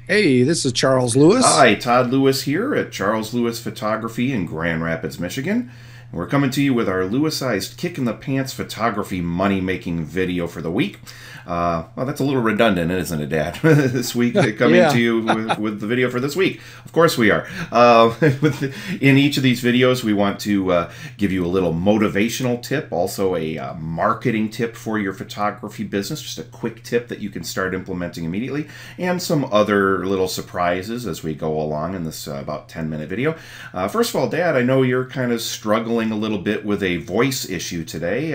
Hey, this is Charles Lewis. Hi, Todd Lewis here at Charles Lewis Photography in Grand Rapids, Michigan. We're coming to you with our Lewisized Kick in the Pants photography money making video for the week. Well, that's a little redundant, isn't it, Dad? This week, coming Yeah, to you with the video for this week. Of course, we are. In each of these videos, we want to give you a little motivational tip, also a marketing tip for your photography business, just a quick tip that you can start implementing immediately, and some other little surprises as we go along in this about 10-minute video. First of all, Dad, I know you're kind of struggling a little bit with a voice issue today,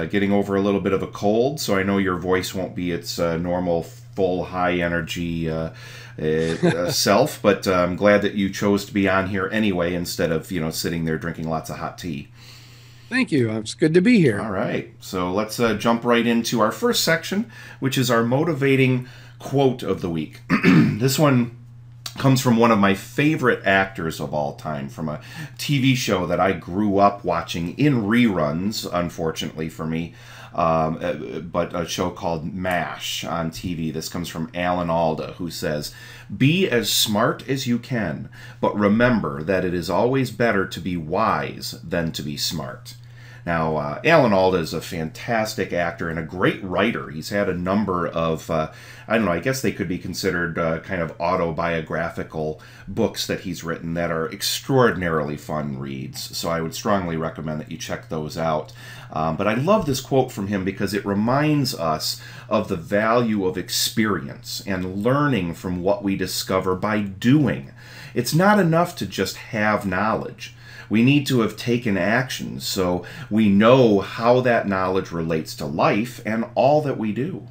getting over a little bit of a cold, so I know your voice won't be its normal full high energy self, but I'm glad that you chose to be on here anyway instead of sitting there drinking lots of hot tea. thank you. It's good to be All here. right, so let's jump right into our first section, which is our motivating quote of the week. This one comes from one of my favorite actors of all time, from a TV show that I grew up watching in reruns, unfortunately for me, but a show called MASH on TV. This comes from Alan Alda, who says, "Be as smart as you can, but remember that it is always better to be wise than to be smart." Now, Alan Alda is a fantastic actor and a great writer. He's had a number of, I don't know, I guess they could be considered kind of autobiographical books that he's written that are extraordinarily fun reads. So I would strongly recommend that you check those out. But I love this quote from him because it reminds us of the value of experience and learning from what we discover by doing. It's not enough to just have knowledge. We need to have taken action so we know how that knowledge relates to life and all that we do.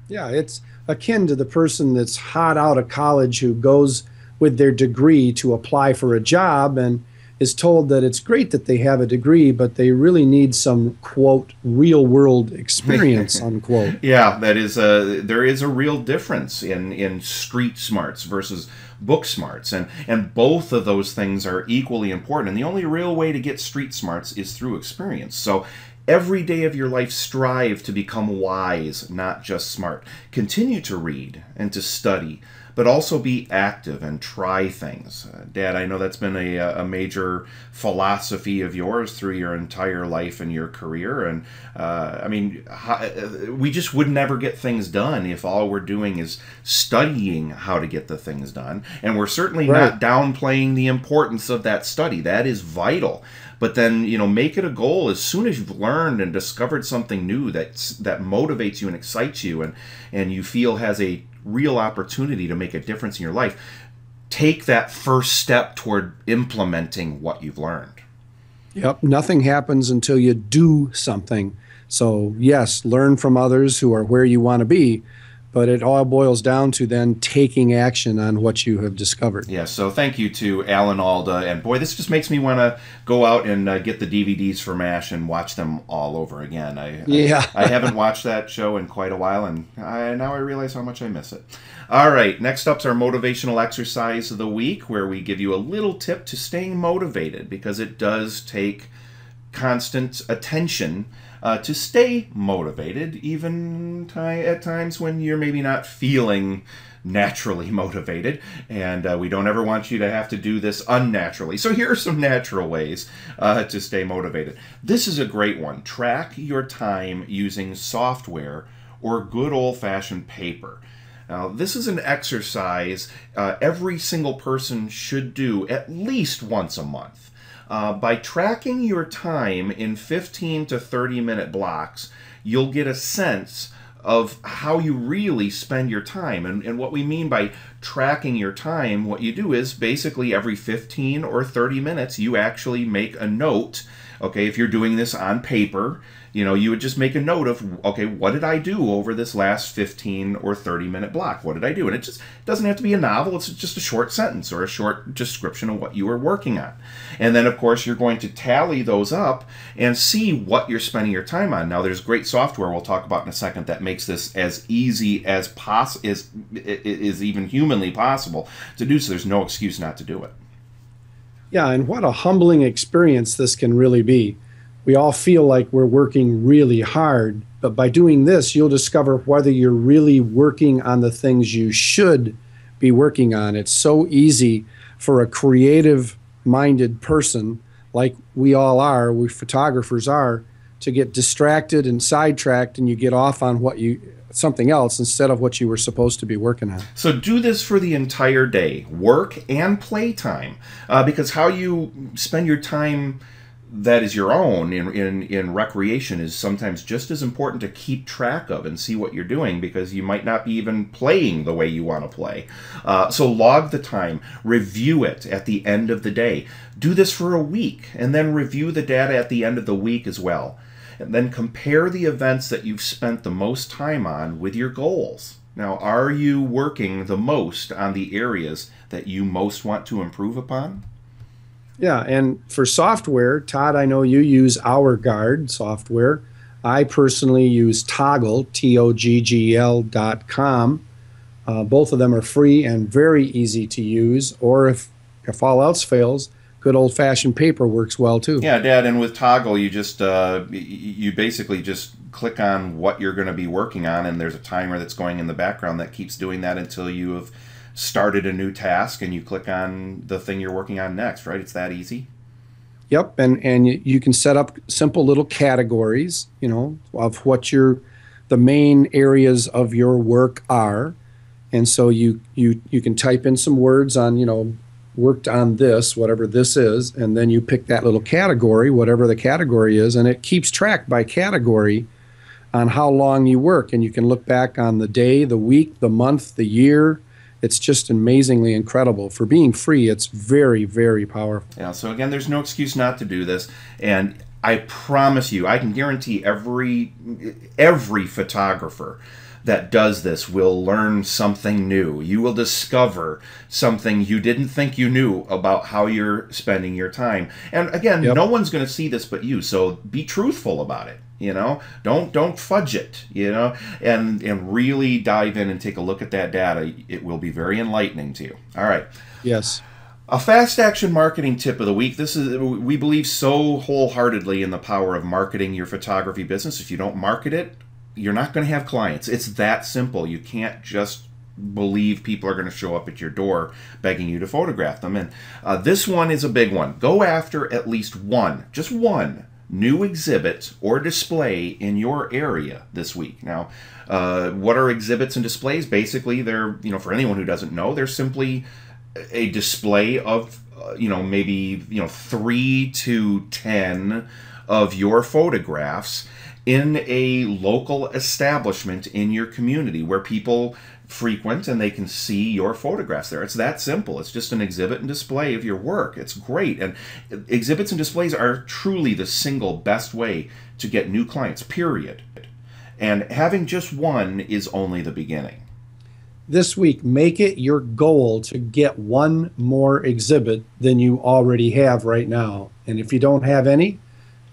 Yeah, it's akin to the person that's hot out of college who goes with their degree to apply for a job and is told that it's great that they have a degree, but they really need some, quote, real world experience, unquote. Yeah, there is a real difference in street smarts versus book smarts, and both of those things are equally important. And the only real way to get street smarts is through experience. So every day of your life, strive to become wise, not just smart. Continue to read and to study, but also be active and try things. Dad, I know that's been a major philosophy of yours through your entire life and your career. And I mean, we just would never get things done if all we're doing is studying how to get the things done. And we're certainly Right. not downplaying the importance of that study. That is vital. But then, make it a goal as soon as you've learned and discovered something new that motivates you and excites you, and you feel has a real opportunity to make a difference in your life. Take that first step toward implementing what you've learned. Yep. Nothing happens until you do something. So, yes, learn from others who are where you want to be, but it all boils down to then taking action on what you have discovered. Yeah, so thank you to Alan Alda. And boy, this just makes me want to go out and get the DVDs for MASH and watch them all over again. Yeah. I haven't watched that show in quite a while, and now I realize how much I miss it. All right, next up's our motivational exercise of the week, where we give you a little tip to staying motivated, because it does take constant attention to stay motivated, even at times when you're maybe not feeling naturally motivated, and we don't ever want you to have to do this unnaturally. So here are some natural ways to stay motivated. This is a great one. Track your time using software or good old-fashioned paper. Now, this is an exercise every single person should do at least once a month. By tracking your time in 15 to 30-minute blocks, you'll get a sense of how you really spend your time. And what we mean by tracking your time, what you do is basically every 15 or 30 minutes, you actually make a note. Okay, if you're doing this on paper, you would just make a note of, okay, what did I do over this last 15 or 30-minute block? What did I do? And it just doesn't have to be a novel. It's just a short sentence or a short description of what you were working on. And then, of course, you're going to tally those up and see what you're spending your time on. Now, there's great software we'll talk about in a second that makes this as easy as is even humanly possible to do, so there's no excuse not to do it. Yeah, and what a humbling experience this can really be. We all feel like we're working really hard, but by doing this, you'll discover whether you're really working on the things you should be working on. It's so easy for a creative minded person like we all are, we photographers are, to get distracted and sidetracked, and you get off on something else instead of what you were supposed to be working on. So do this for the entire day, work and playtime, because how you spend your time that is your own in recreation is sometimes just as important to keep track of and see what you're doing, because you might not be even playing the way you want to play. So log the time, review it at the end of the day. Do this for a week, and then review the data at the end of the week as well. And then compare the events that you've spent the most time on with your goals. Now, are you working the most on the areas that you most want to improve upon? Yeah, and for software, Todd, I know you use OurGuard software. I personally use Toggl, TOGGL.com. Both of them are free and very easy to use. Or if all else fails, good old-fashioned paper works well too. Yeah, Dad, and with Toggl, you just you basically just click on what you're going to be working on, and there's a timer that's going in the background that keeps doing that until you have started a new task, and you click on the thing you're working on next, right? It's that easy. Yep, and you can set up simple little categories, of what the main areas of your work are, and so you can type in some words on, worked on this, whatever this is, and then you pick that little category, whatever the category is, and it keeps track by category on how long you work, and you can look back on the day, the week, the month, the year. It's just amazingly incredible. For being free, it's very, very powerful. Yeah, so again, there's no excuse not to do this, and I promise you, I can guarantee every photographer that does this will learn something new. You will discover something you didn't think you knew about how you're spending your time. And again, Yep. No one's going to see this but you, so be truthful about it. Don't fudge it, and really dive in and take a look at that data. It will be very enlightening to you. All right. Yes. A fast action marketing tip of the week. We believe so wholeheartedly in the power of marketing your photography business. If you don't market it, you're not going to have clients. It's that simple. You can't just believe people are going to show up at your door begging you to photograph them. And this one is a big one. Go after at least just one new exhibit or display in your area this week. Now, what are exhibits and displays? Basically, they're, for anyone who doesn't know, they're simply a display of, maybe, 3 to 10 of your photographs in a local establishment in your community where people frequent and they can see your photographs there. It's that simple. It's just an exhibit and display of your work. It's great. And exhibits and displays are truly the single best way to get new clients, period. And having just one is only the beginning. This week, make it your goal to get one more exhibit than you already have right now. And if you don't have any,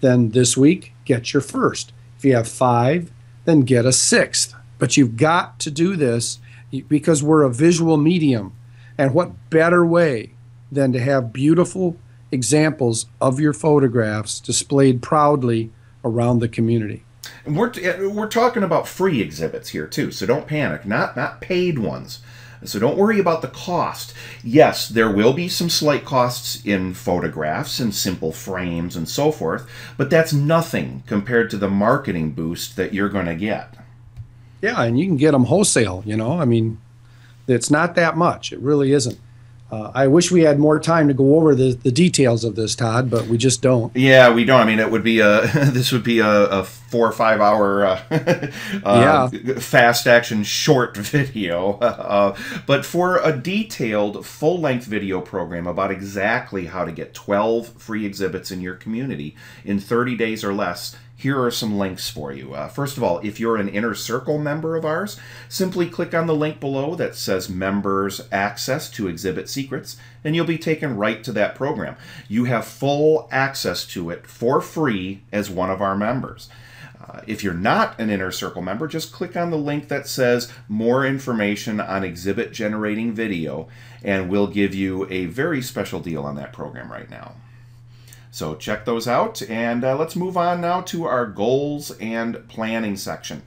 then this week, get your first. If you have 5, then get a 6th. But you've got to do this because we're a visual medium. And what better way than to have beautiful examples of your photographs displayed proudly around the community? And we're talking about free exhibits here too, so don't panic. Not paid ones. So don't worry about the cost. Yes, there will be some slight costs in photographs and simple frames and so forth, but that's nothing compared to the marketing boost that you're going to get. Yeah, and you can get them wholesale, I mean, it's not that much. It really isn't. I wish we had more time to go over the details of this, Todd, but we just don't. Yeah, we don't. I mean, it would be this would be a 4 or 5 hour fast action short video. But for a detailed full length video program about exactly how to get 12 free exhibits in your community in 30 days or less, here are some links for you. First of all, if you're an Inner Circle member of ours, simply click on the link below that says Members Access to Exhibit Secrets, and you'll be taken right to that program. You have full access to it for free as one of our members. If you're not an Inner Circle member, just click on the link that says More Information on Exhibit Generating Video, and we'll give you a very special deal on that program right now. So check those out, and let's move on now to our goals and planning section.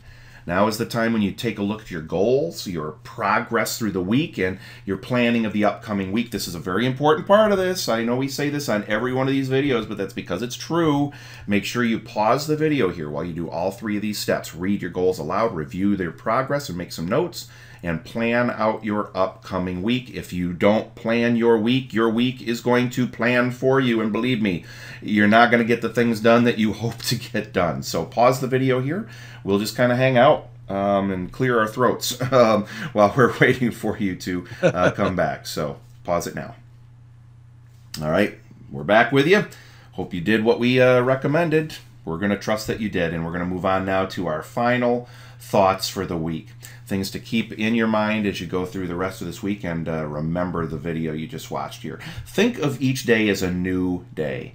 Now is the time when you take a look at your goals, your progress through the week, and your planning of the upcoming week. This is a very important part of this. I know we say this on every one of these videos, but that's because it's true. Make sure you pause the video here while you do all 3 of these steps. Read your goals aloud, review their progress, and make some notes, and plan out your upcoming week. If you don't plan your week is going to plan for you. And believe me, you're not going to get the things done that you hope to get done. So pause the video here. We'll just kind of hang out and clear our throats while we're waiting for you to come back. So pause it now. All right, we're back with you. Hope you did what we recommended. We're going to trust that you did, and we're going to move on now to our final thoughts for the week. Things to keep in your mind as you go through the rest of this week, and remember the video you just watched here. Think of each day as a new day.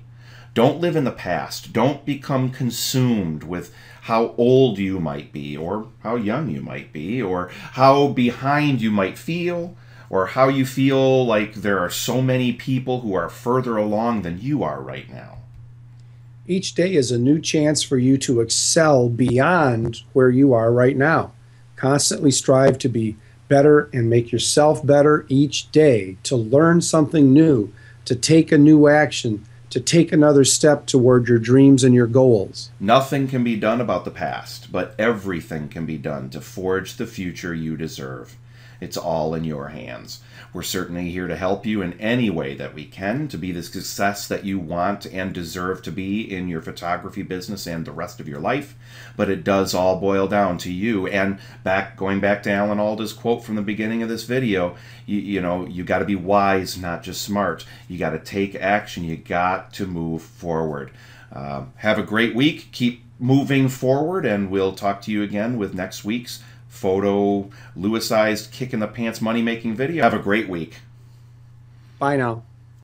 Don't live in the past. Don't become consumed with how old you might be, or how young you might be, or how behind you might feel, or how you feel like there are so many people who are further along than you are right now. Each day is a new chance for you to excel beyond where you are right now. Constantly strive to be better and make yourself better each day, to learn something new, to take a new action, to take another step toward your dreams and your goals. Nothing can be done about the past, but everything can be done to forge the future you deserve. It's all in your hands. We're certainly here to help you in any way that we can to be the success that you want and deserve to be in your photography business and the rest of your life. But it does all boil down to you. And going back to Alan Alda's quote from the beginning of this video, you got to be wise, not just smart. You got to take action. You got to move forward. Have a great week. Keep moving forward, and we'll talk to you again with next week's photo Lewisized kick in the pants money making video. Have a great week. Bye now.